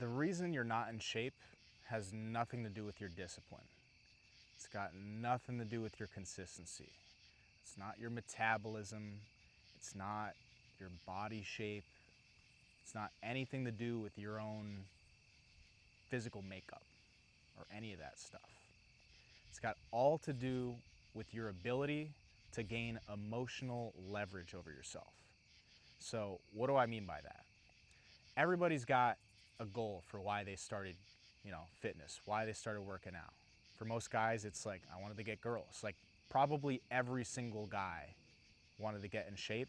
The reason you're not in shape has nothing to do with your discipline. It's got nothing to do with your consistency. It's not your metabolism. It's not your body shape. It's not anything to do with your own physical makeup or any of that stuff. It's got all to do with your ability to gain emotional leverage over yourself. So what do I mean by that? Everybody's got a goal for why they started, fitness, why they started working out. For most guys, it's like, I wanted to get girls. Like probably every single guy wanted to get in shape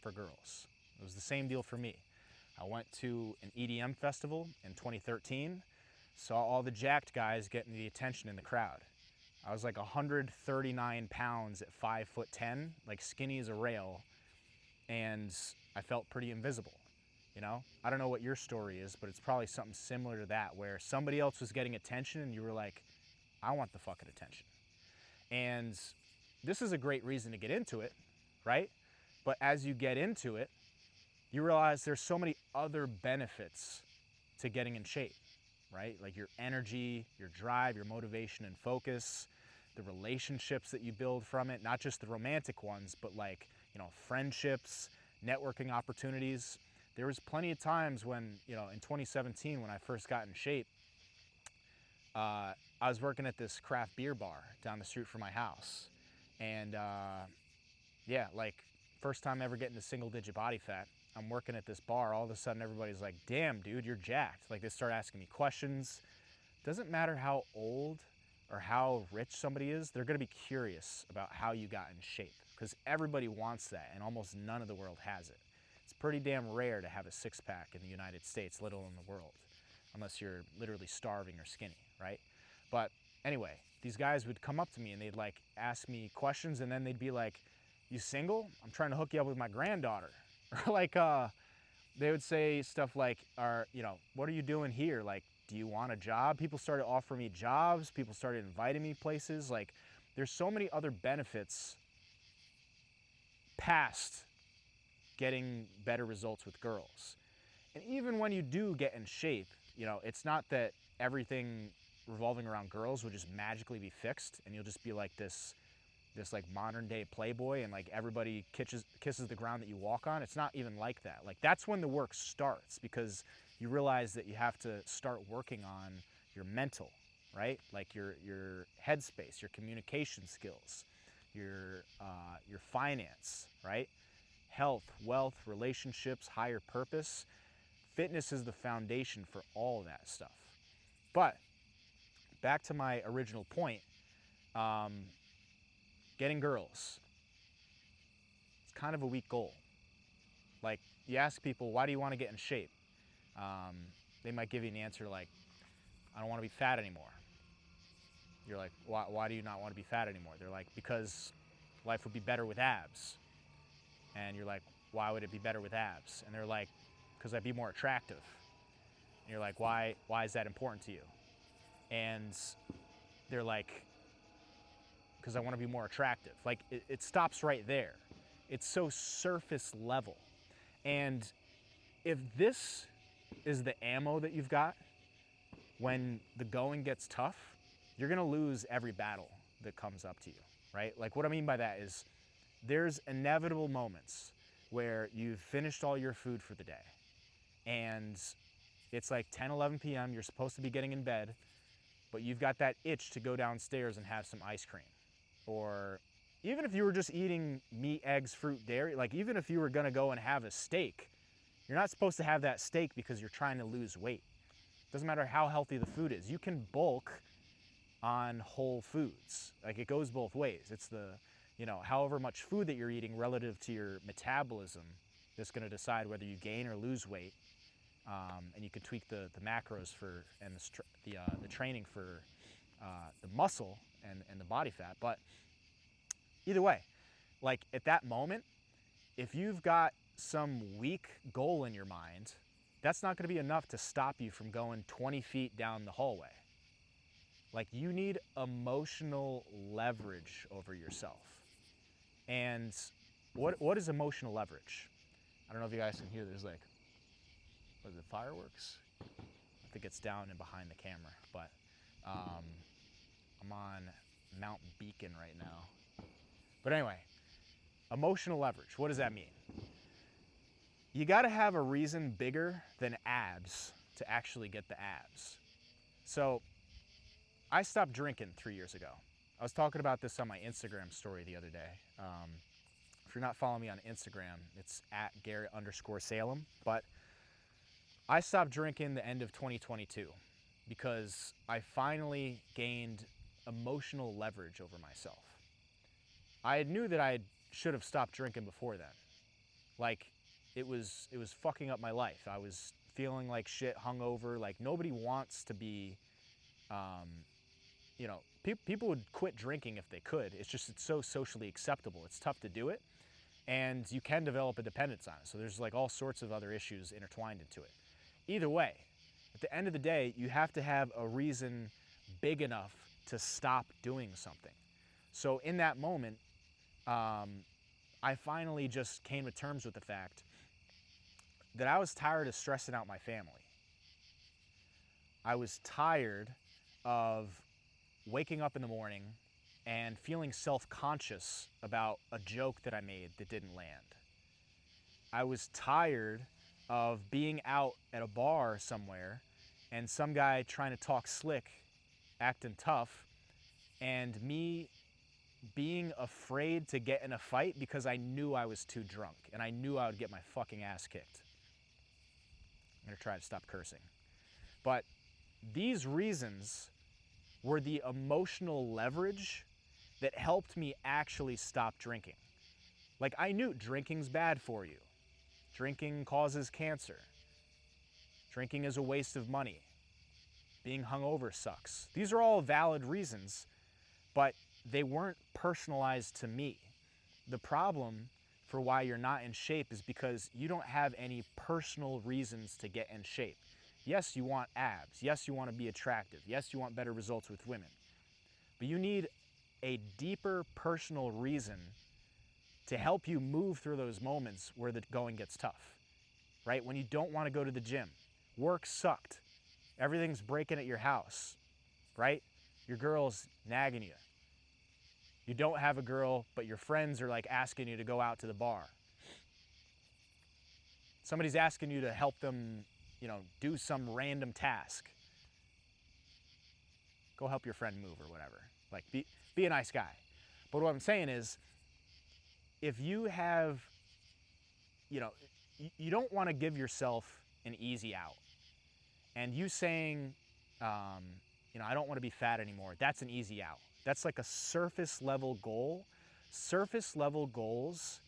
for girls. It was the same deal for me. I went to an EDM festival in 2013, saw all the jacked guys getting the attention in the crowd. I was like 139 pounds at 5'10", like skinny as a rail, and I felt pretty invisible. I don't know what your story is, but it's probably something similar to that, where somebody else was getting attention and you were like, I want the fucking attention. And this is a great reason to get into it, right? But as you get into it, you realize there's so many other benefits to getting in shape, right? Like your energy, your drive, your motivation and focus, the relationships that you build from it, not just the romantic ones, but like, friendships, networking opportunities. There was plenty of times when, in 2017, when I first got in shape, I was working at this craft beer bar down the street from my house. And like first time ever getting to single digit body fat, I'm working at this bar. All of a sudden everybody's like, damn dude, you're jacked. Like they start asking me questions. Doesn't matter how old or how rich somebody is, they're gonna be curious about how you got in shape, because everybody wants that and almost none of the world has it. It's pretty damn rare to have a six-pack in the United States, let alone the world, unless you're literally starving or skinny, right? But anyway, these guys would come up to me and they'd like ask me questions, and then they'd be like, you single? I'm trying to hook you up with my granddaughter. Or like, they would say stuff like, what are you doing here? Like, do you want a job? People started offering me jobs. People started inviting me places. Like, there's so many other benefits past getting better results with girls. And even when you do get in shape, it's not that everything revolving around girls will just magically be fixed and you'll just be like this like modern day playboy and like everybody kisses the ground that you walk on. It's not even like that. Like that's when the work starts, because you realize that you have to start working on your mental, right? Like your headspace, your communication skills, your finance, right? Health, wealth, relationships, higher purpose. Fitness is the foundation for all of that stuff. But back to my original point, getting girls. It's kind of a weak goal. Like you ask people, why do you want to get in shape? They might give you an answer like, I don't want to be fat anymore. You're like, why do you not want to be fat anymore? They're like, because life would be better with abs. And you're like, why would it be better with abs? And they're like, because I'd be more attractive. And you're like, why is that important to you? And they're like, because I want to be more attractive. Like it stops right there. It's so surface level. And if this is the ammo that you've got when the going gets tough, you're gonna lose every battle that comes up to you, right? Like what I mean by that is there's inevitable moments where you've finished all your food for the day and it's like 10, 11 p.m., you're supposed to be getting in bed, but you've got that itch to go downstairs and have some ice cream. Or even if you were just eating meat, eggs, fruit, dairy, like even if you were gonna go and have a steak, you're not supposed to have that steak because you're trying to lose weight. Doesn't matter how healthy the food is. You can bulk on whole foods. Like it goes both ways. It's the, however much food that you're eating relative to your metabolism that's gonna decide whether you gain or lose weight. And you can tweak the macros for and the training for the muscle and the body fat. But either way, like at that moment, if you've got some weak goal in your mind, that's not going to be enough to stop you from going 20 feet down the hallway. Like you need emotional leverage over yourself. And what is emotional leverage? I don't know if you guys can hear, there's like, what is it, fireworks? I gets down and behind the camera, but I'm on Mount Beacon right now. But anyway, emotional leverage, what does that mean? You gotta have a reason bigger than abs to actually get the abs. So I stopped drinking 3 years ago. I was talking about this on my Instagram story the other day. If you're not following me on Instagram, it's at Garrett_Salem. But I stopped drinking the end of 2022 because I finally gained emotional leverage over myself. I knew that I should have stopped drinking before then. Like, it was fucking up my life. I was feeling like shit, hungover. Like, nobody wants to be, people would quit drinking if they could. It's just, it's so socially acceptable. It's tough to do it. And you can develop a dependence on it. So there's like all sorts of other issues intertwined into it. Either way, at the end of the day, you have to have a reason big enough to stop doing something. So in that moment, I finally just came to terms with the fact that I was tired of stressing out my family. I was tired of waking up in the morning and feeling self-conscious about a joke that I made that didn't land. I was tired of being out at a bar somewhere and some guy trying to talk slick, acting tough, and me being afraid to get in a fight because I knew I was too drunk and I knew I would get my fucking ass kicked. I'm gonna try to stop cursing. But these reasons were the emotional leverage that helped me actually stop drinking. Like, I knew drinking's bad for you. Drinking causes cancer. Drinking is a waste of money. Being hungover sucks. These are all valid reasons, but they weren't personalized to me. The problem for why you're not in shape is because you don't have any personal reasons to get in shape. Yes, you want abs. Yes, you want to be attractive. Yes, you want better results with women. But you need a deeper personal reason to help you move through those moments where the going gets tough, right? When you don't want to go to the gym, work sucked, everything's breaking at your house, right? Your girl's nagging you. You don't have a girl, but your friends are like asking you to go out to the bar. Somebody's asking you to help them, do some random task. Go help your friend move or whatever. Like, be a nice guy. But what I'm saying is, if you have, you don't want to give yourself an easy out. And you saying, I don't want to be fat anymore, that's an easy out. That's like a surface level goal. Surface level goals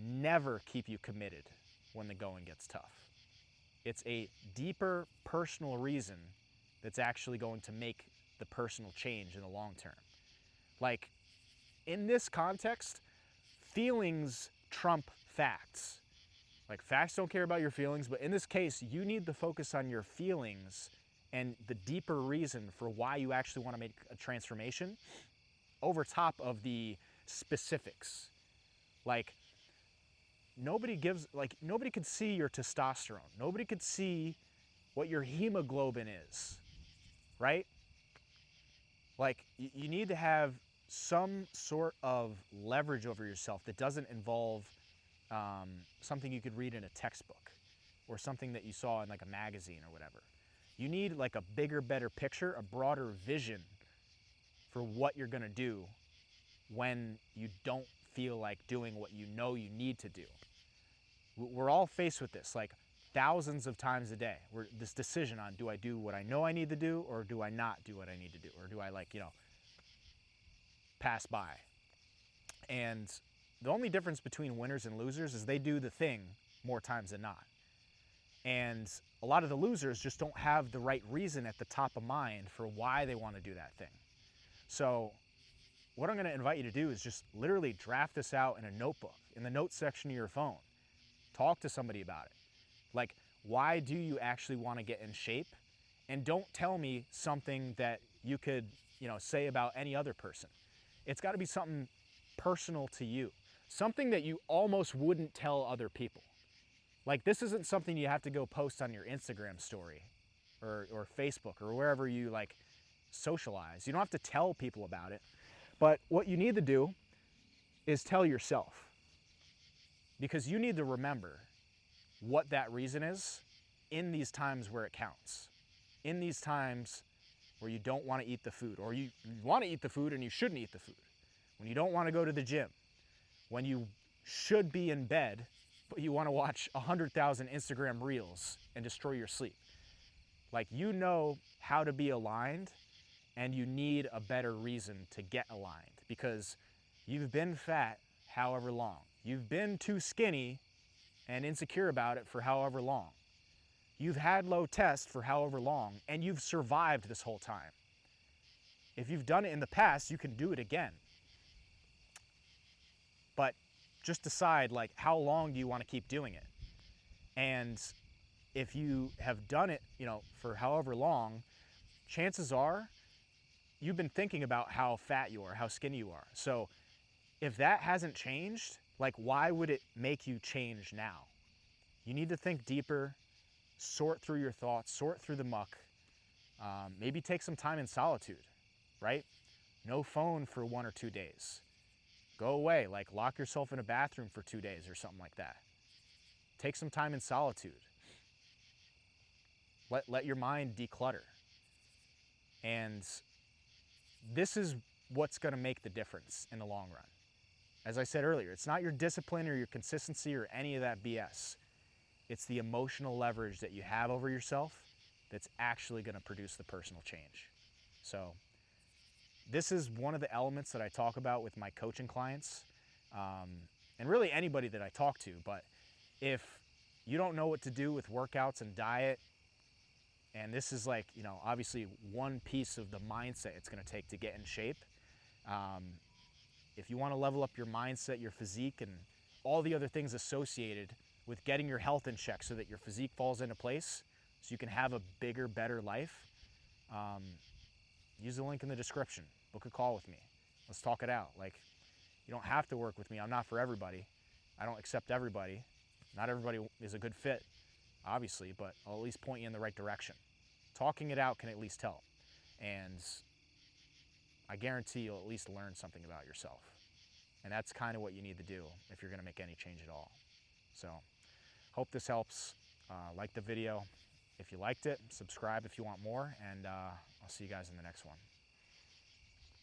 never keep you committed when the going gets tough. It's a deeper personal reason that's actually going to make the personal change in the long term. Like, in this context, feelings trump facts. Like, facts don't care about your feelings, but in this case, you need to focus on your feelings and the deeper reason for why you actually want to make a transformation over top of the specifics. Like, nobody could see your testosterone. Nobody could see what your hemoglobin is, right? Like, you need to have some sort of leverage over yourself that doesn't involve something you could read in a textbook or something that you saw in like a magazine or whatever. You need like a bigger, better picture, a broader vision for what you're gonna do when you don't feel like doing what you know you need to do. We're all faced with this, like thousands of times a day. This decision on, do I do what I know I need to do, or do I not do what I need to do? Or do I pass by? And the only difference between winners and losers is they do the thing more times than not. And a lot of the losers just don't have the right reason at the top of mind for why they want to do that thing. So what I'm going to invite you to do is just literally draft this out in a notebook, in the notes section of your phone. Talk to somebody about it. Like, why do you actually want to get in shape? And don't tell me something that you could, say about any other person. It's got to be something personal to you. Something that you almost wouldn't tell other people. Like, this isn't something you have to go post on your Instagram story. or Facebook or wherever you like socialize. You don't have to tell people about it, but what you need to do is tell yourself, because you need to remember what that reason is in these times where it counts, in these times where you don't want to eat the food, or you want to eat the food and you shouldn't eat the food, when you don't want to go to the gym, when you should be in bed but you want to watch 100,000 Instagram reels and destroy your sleep. Like, you know how to be aligned, and you need a better reason to get aligned, because you've been fat however long. You've been too skinny and insecure about it for however long. You've had low tests for however long, and you've survived this whole time. If you've done it in the past, you can do it again. But just decide, like, how long do you want to keep doing it? And if you have done it, for however long, chances are you've been thinking about how fat you are, how skinny you are. So if that hasn't changed, like, why would it make you change now? You need to think deeper, sort through your thoughts, sort through the muck. Maybe take some time in solitude, right? No phone for 1 or 2 days. Go away, like lock yourself in a bathroom for 2 days or something like that. Take some time in solitude. Let your mind declutter. And this is what's going to make the difference in the long run. As I said earlier, it's not your discipline or your consistency or any of that BS. It's the emotional leverage that you have over yourself that's actually going to produce the personal change. So this is one of the elements that I talk about with my coaching clients, and really anybody that I talk to. But if you don't know what to do with workouts and diet, and this is like, obviously one piece of the mindset it's going to take to get in shape. If you want to level up your mindset, your physique, and all the other things associated with getting your health in check so that your physique falls into place so you can have a bigger, better life, use the link in the description. Book a call with me. Let's talk it out. Like, you don't have to work with me. I'm not for everybody. I don't accept everybody. Not everybody is a good fit, obviously, but I'll at least point you in the right direction. Talking it out can at least help. And I guarantee you'll at least learn something about yourself. And that's kind of what you need to do if you're going to make any change at all. So, hope this helps. Like the video if you liked it, subscribe if you want more, and I'll see you guys in the next one.